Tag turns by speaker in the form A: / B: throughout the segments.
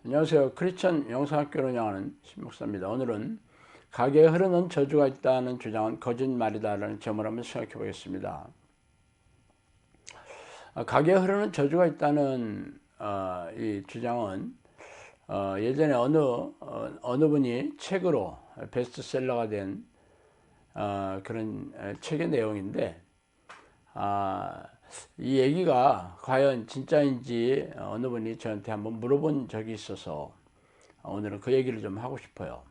A: 안녕하세요. 크리스천 영성학교를 운영하는 신목사입니다. 오늘은 가게에 흐르는 저주가 있다는 주장은 거짓말이다라는 점을 한번 생각해 보겠습니다. 가게에 흐르는 저주가 있다는 이 주장은 예전에 어느 분이 책으로 베스트셀러가 된 그런 책의 내용인데, 이 얘기가 과연 진짜인지 어느 분이 저한테 한번 물어본 적이 있어서 오늘은 그 얘기를 좀 하고 싶어요.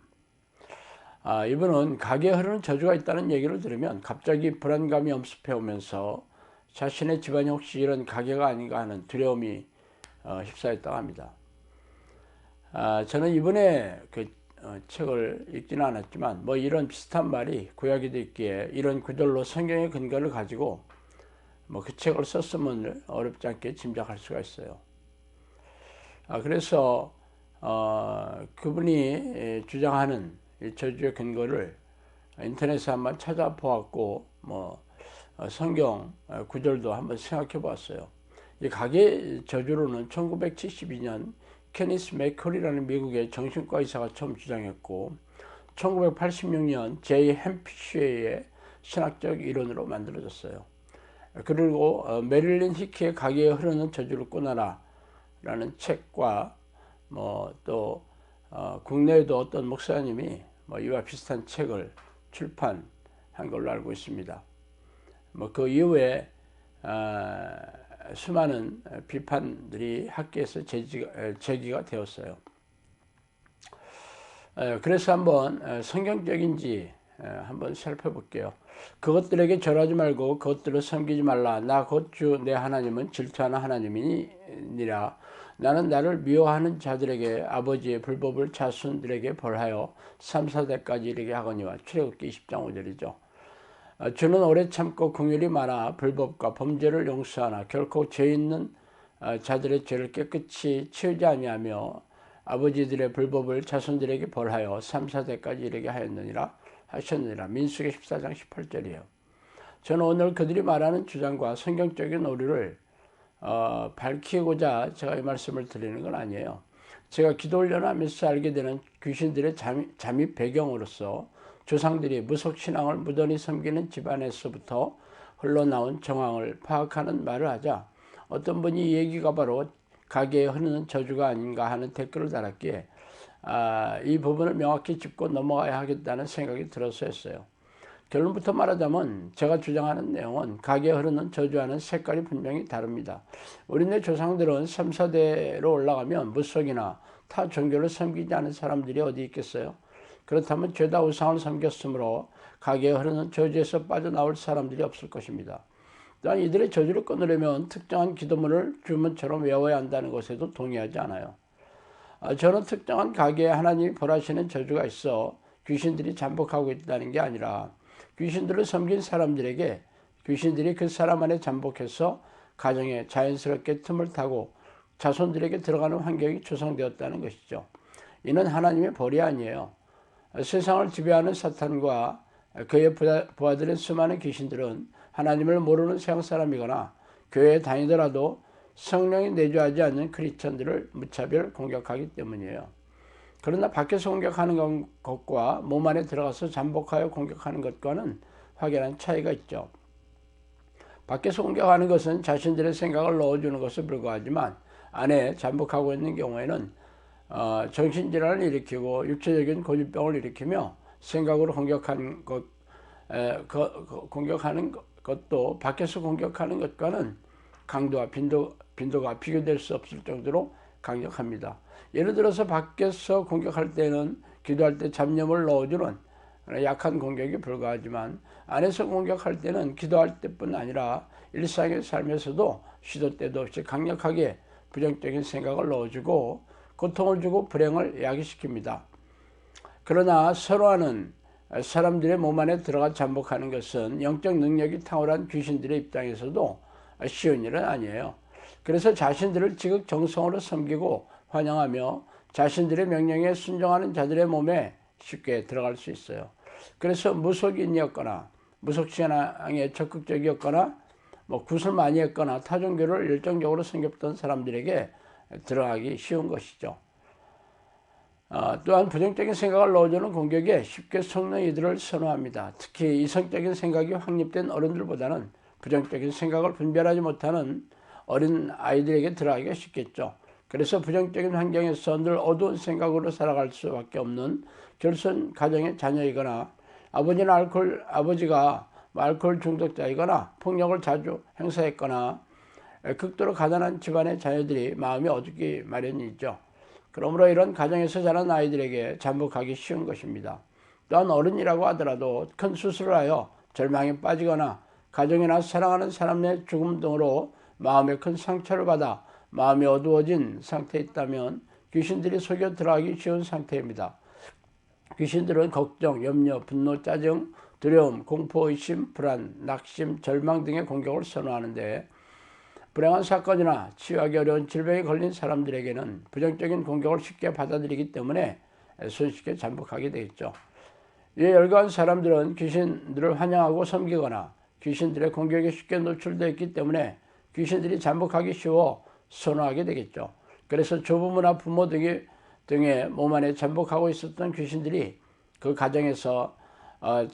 A: 이분은 가게에 흐르는 저주가 있다는 얘기를 들으면 갑자기 불안감이 엄습해 오면서 자신의 집안이 혹시 이런 가게가 아닌가 하는 두려움이 휩싸였다고 합니다. 저는 이번에 그 책을 읽지는 않았지만 뭐 이런 비슷한 말이 구약에도 있기에 이런 구절로 성경의 근거를 가지고 뭐 그 책을 썼으면 어렵지 않게 짐작할 수가 있어요. 그래서 그분이 주장하는 이 저주의 근거를 인터넷에 한번 찾아보았고 뭐 성경 구절도 한번 생각해 보았어요. 이 가게 저주로는 1972년 케니스 맥컬이라는 미국의 정신과 의사가 처음 주장했고 1986년 제이 햄피쉬의 신학적 이론으로 만들어졌어요. 그리고 메릴린 히키의 가게에 흐르는 저주를 끊어라 라는 책과 뭐 또 국내에도 어떤 목사님이 뭐 이와 비슷한 책을 출판한 걸로 알고 있습니다. 뭐 그 이후에 수많은 비판들이 학계에서 제기가 되었어요. 그래서 한번 성경적인지 한번 살펴볼게요. 그것들에게 절하지 말고 그것들을 섬기지 말라. 나 곧 주 내 하나님은 질투하는 하나님이니라. 나는 나를 미워하는 자들에게 아버지의 불법을 자손들에게 벌하여 3, 4대까지 이르게 하거니와. 출애굽기 20장 5절이죠. 주는 오래 참고 긍휼이 많아 불법과 범죄를 용서하나 결코 죄 있는 자들의 죄를 깨끗이 치우지 아니하며 아버지들의 불법을 자손들에게 벌하여 3, 4대까지 이르게 하셨느니라. 민수기 14장 18절이에요. 저는 오늘 그들이 말하는 주장과 성경적인 오류를 밝히고자 제가 이 말씀을 드리는 건 아니에요. 제가 기도 훈련하면서 알게 되는 귀신들의 잠입 배경으로서 조상들이 무속신앙을 무던히 섬기는 집안에서부터 흘러나온 정황을 파악하는 말을 하자 어떤 분이 이 얘기가 바로 가게에 흐르는 저주가 아닌가 하는 댓글을 달았기에 이 부분을 명확히 짚고 넘어가야 하겠다는 생각이 들어서 했어요. 결론부터 말하자면 제가 주장하는 내용은 가게에 흐르는 저주와는 색깔이 분명히 다릅니다. 우리네 조상들은 3, 4대로 올라가면 무속이나 타 종교를 섬기지 않은 사람들이 어디 있겠어요? 그렇다면 죄다 우상을 섬겼으므로 가게에 흐르는 저주에서 빠져나올 사람들이 없을 것입니다. 또한 이들의 저주를 끊으려면 특정한 기도문을 주문처럼 외워야 한다는 것에도 동의하지 않아요. 저는 특정한 가게에 하나님이 벌하시는 저주가 있어 귀신들이 잠복하고 있다는 게 아니라 귀신들을 섬긴 사람들에게 귀신들이 그 사람 안에 잠복해서 가정에 자연스럽게 틈을 타고 자손들에게 들어가는 환경이 조성되었다는 것이죠. 이는 하나님의 벌이 아니에요. 세상을 지배하는 사탄과 그의 부하들의 수많은 귀신들은 하나님을 모르는 세상 사람이거나 교회에 다니더라도 성령이 내주하지 않는 크리스천들을 무차별 공격하기 때문이에요. 그러나 밖에서 공격하는 것과 몸 안에 들어가서 잠복하여 공격하는 것과는 확연한 차이가 있죠. 밖에서 공격하는 것은 자신들의 생각을 넣어주는 것에 불과하지만 안에 잠복하고 있는 경우에는 정신질환을 일으키고 육체적인 고질병을 일으키며 생각으로 공격하는 것도 밖에서 공격하는 것과는 강도와 빈도가 비교될 수 없을 정도로 강력합니다. 예를 들어서 밖에서 공격할 때는 기도할 때 잡념을 넣어주는 약한 공격이 불과하지만 안에서 공격할 때는 기도할 때뿐 아니라 일상의 삶에서도 시도 때도 없이 강력하게 부정적인 생각을 넣어주고 고통을 주고 불행을 야기시킵니다. 그러나 서로하는 사람들의 몸 안에 들어가 잠복하는 것은 영적 능력이 탁월한 귀신들의 입장에서도 쉬운 일은 아니에요. 그래서 자신들을 지극정성으로 섬기고 환영하며 자신들의 명령에 순종하는 자들의 몸에 쉽게 들어갈 수 있어요. 그래서 무속인이었거나 무속신앙에 적극적이었거나 굿을 많이 했거나 타종교를 열정적으로 섬겼던 사람들에게 들어가기 쉬운 것이죠. 또한 부정적인 생각을 넣어주는 공격에 쉽게 속는 이들을 선호합니다. 특히 이성적인 생각이 확립된 어른들보다는 부정적인 생각을 분별하지 못하는 어린 아이들에게 들어가기가 쉽겠죠. 그래서 부정적인 환경에서 늘 어두운 생각으로 살아갈 수밖에 없는 결손 가정의 자녀이거나 아버지가 알코올 중독자이거나 폭력을 자주 행사했거나 극도로 가난한 집안의 자녀들이 마음이 어둡기 마련이죠. 그러므로 이런 가정에서 자란 아이들에게 잠복하기 쉬운 것입니다. 또한 어른이라고 하더라도 큰 수술을 하여 절망에 빠지거나 가정이나 사랑하는 사람 의 죽음 등으로 마음에 큰 상처를 받아 마음이 어두워진 상태에 있다면 귀신들이 속여 들어가기 쉬운 상태입니다. 귀신들은 걱정, 염려, 분노, 짜증, 두려움, 공포, 의심, 불안, 낙심, 절망 등의 공격을 선호하는데 불행한 사건이나 치유하기 어려운 질병에 걸린 사람들에게는 부정적인 공격을 쉽게 받아들이기 때문에 손쉽게 잠복하게 되겠죠. 이에 열거한 사람들은 귀신들을 환영하고 섬기거나 귀신들의 공격에 쉽게 노출되어 있기 때문에 귀신들이 잠복하기 쉬워 선호하게 되겠죠. 그래서 조부모나 부모 등의 몸 안에 잠복하고 있었던 귀신들이 그 가정에서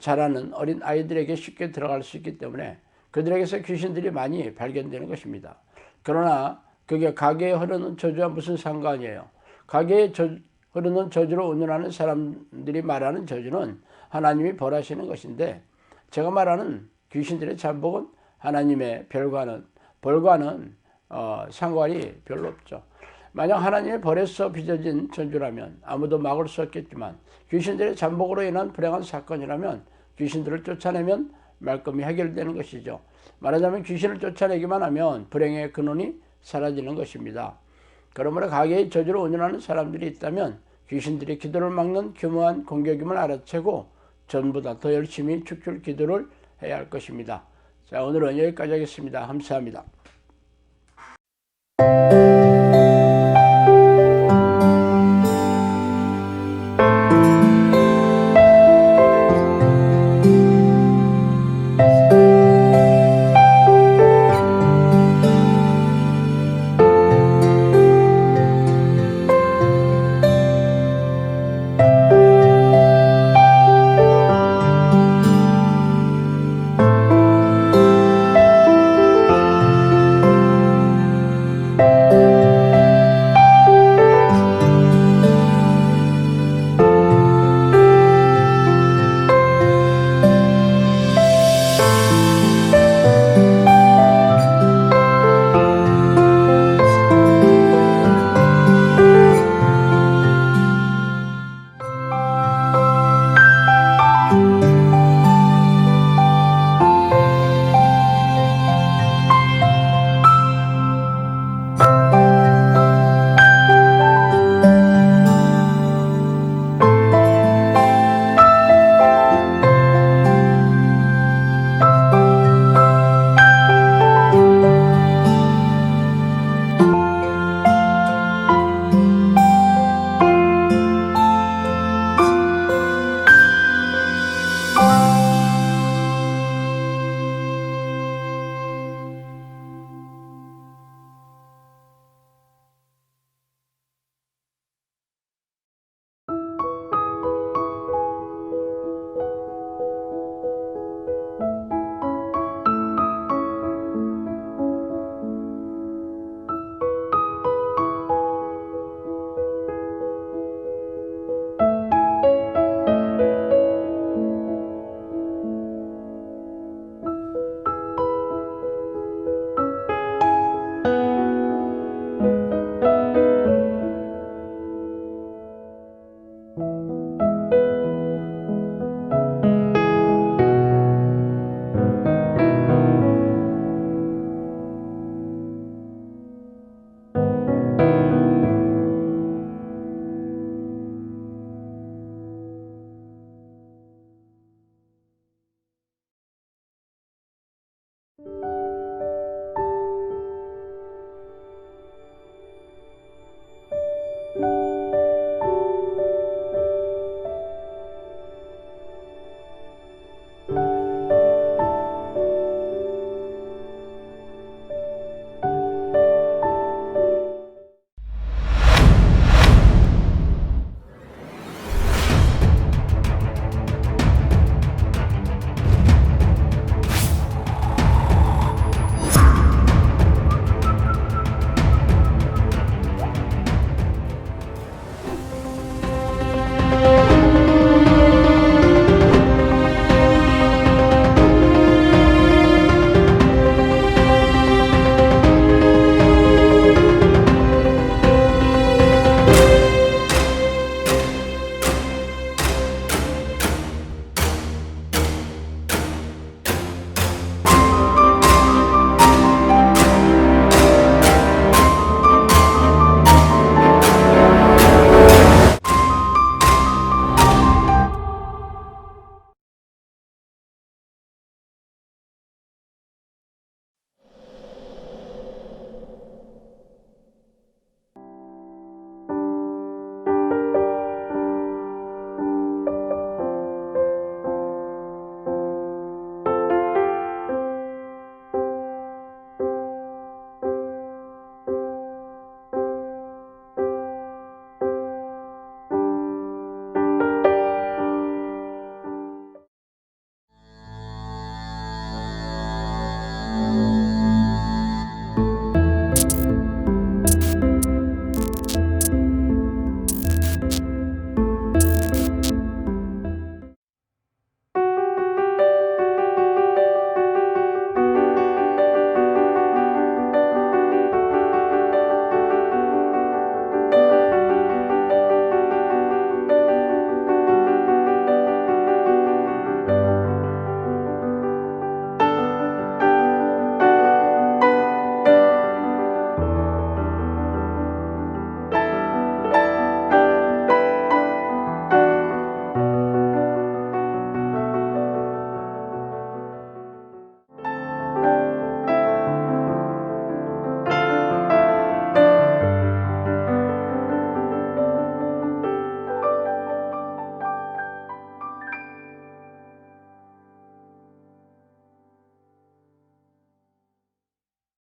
A: 자라는 어린 아이들에게 쉽게 들어갈 수 있기 때문에 그들에게서 귀신들이 많이 발견되는 것입니다. 그러나 그게 가게에 흐르는 저주와 무슨 상관이에요? 가게에 흐르는 저주로 운운하는 사람들이 말하는 저주는 하나님이 벌하시는 것인데 제가 말하는 귀신들의 잠복은 하나님의 벌과는 상관이 별로 없죠. 만약 하나님의 벌에서 빚어진 저주라면 아무도 막을 수 없겠지만 귀신들의 잠복으로 인한 불행한 사건이라면 귀신들을 쫓아내면 말끔히 해결되는 것이죠. 말하자면 귀신을 쫓아내기만 하면 불행의 근원이 사라지는 것입니다. 그러므로 가게의 저주로 운운하는 사람들이 있다면 귀신들이 기도를 막는 교묘한 공격임을 알아채고 전보다 더 열심히 축출 기도를 해야 할 것입니다. 자, 오늘은 여기까지 하겠습니다. 감사합니다.